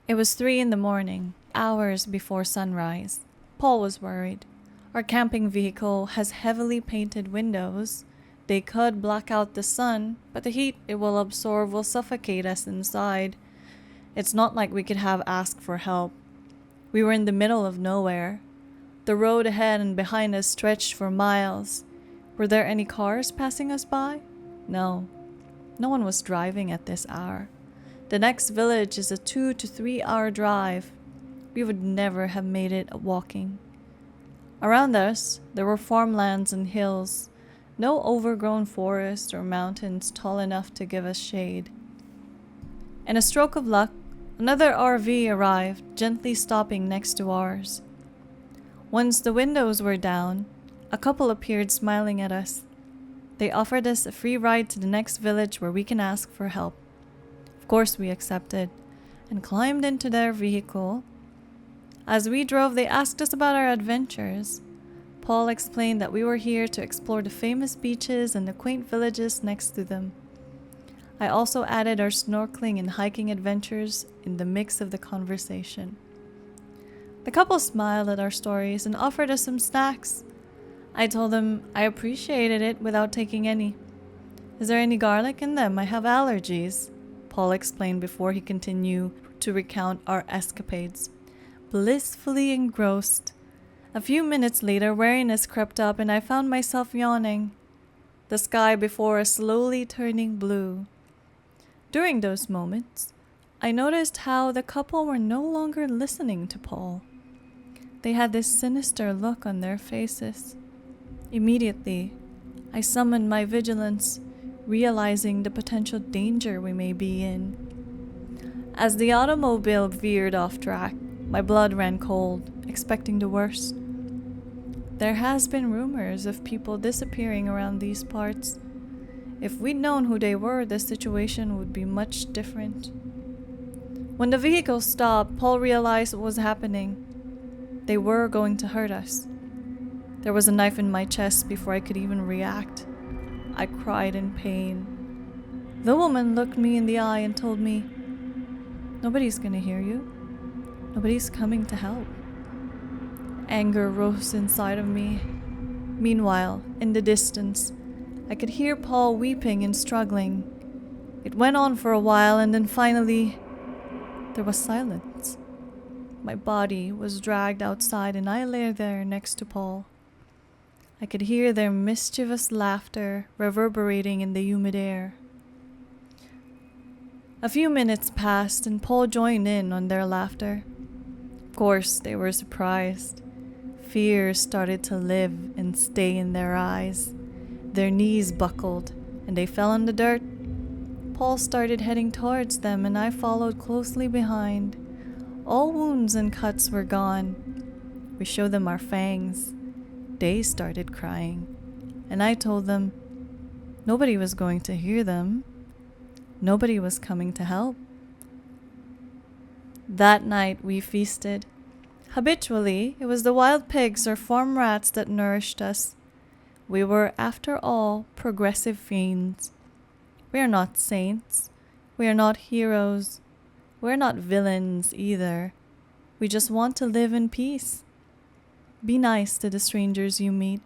It was 3 in the morning, hours before sunrise. Paul was worried. Our camping vehicle has heavily painted windows. They could block out the sun, but the heat it will absorb will suffocate us inside. It's not like we could have asked for help. We were in the middle of nowhere. The road ahead and behind us stretched for miles. Were there any cars passing us by? No. No one was driving at this hour. The next village is a 2 to 3 hour drive. We would never have made it walking. Around us, there were farmlands and hills. No overgrown forest or mountains tall enough to give us shade. In a stroke of luck, another RV arrived, gently stopping next to ours. Once the windows were down, a couple appeared smiling at us. They offered us a free ride to the next village where we can ask for help. Of course we accepted, and climbed into their vehicle. As we drove, they asked us about our adventures. Paul explained that we were here to explore the famous beaches and the quaint villages next to them. I also added our snorkeling and hiking adventures in the mix of the conversation. The couple smiled at our stories and offered us some snacks. I told them I appreciated it without taking any. "Is there any garlic in them? I have allergies," Paul explained before he continued to recount our escapades. Blissfully engrossed. A few minutes later, weariness crept up and I found myself yawning. The sky before us slowly turning blue. During those moments, I noticed how the couple were no longer listening to Paul. They had this sinister look on their faces. Immediately, I summoned my vigilance, realizing the potential danger we may be in. As the automobile veered off track, my blood ran cold, expecting the worst. There has been rumors of people disappearing around these parts. If we'd known who they were, the situation would be much different. When the vehicle stopped, Paul realized what was happening. They were going to hurt us. There was a knife in my chest before I could even react. I cried in pain. The woman looked me in the eye and told me, "Nobody's gonna hear you. Nobody's coming to help." Anger rose inside of me. Meanwhile, in the distance, I could hear Paul weeping and struggling. It went on for a while and then finally, there was silence. My body was dragged outside and I lay there next to Paul. I could hear their mischievous laughter reverberating in the humid air. A few minutes passed and Paul joined in on their laughter. Of course, they were surprised. Fear started to live and stay in their eyes. Their knees buckled and they fell on the dirt. Paul started heading towards them and I followed closely behind. All wounds and cuts were gone. We showed them our fangs. They started crying, and I told them nobody was going to hear them. Nobody was coming to help. That night we feasted. Habitually, it was the wild pigs or farm rats that nourished us. We were, after all, progressive fiends. We are not saints. We are not heroes. We are not villains either. We just want to live in peace. Be nice to the strangers you meet.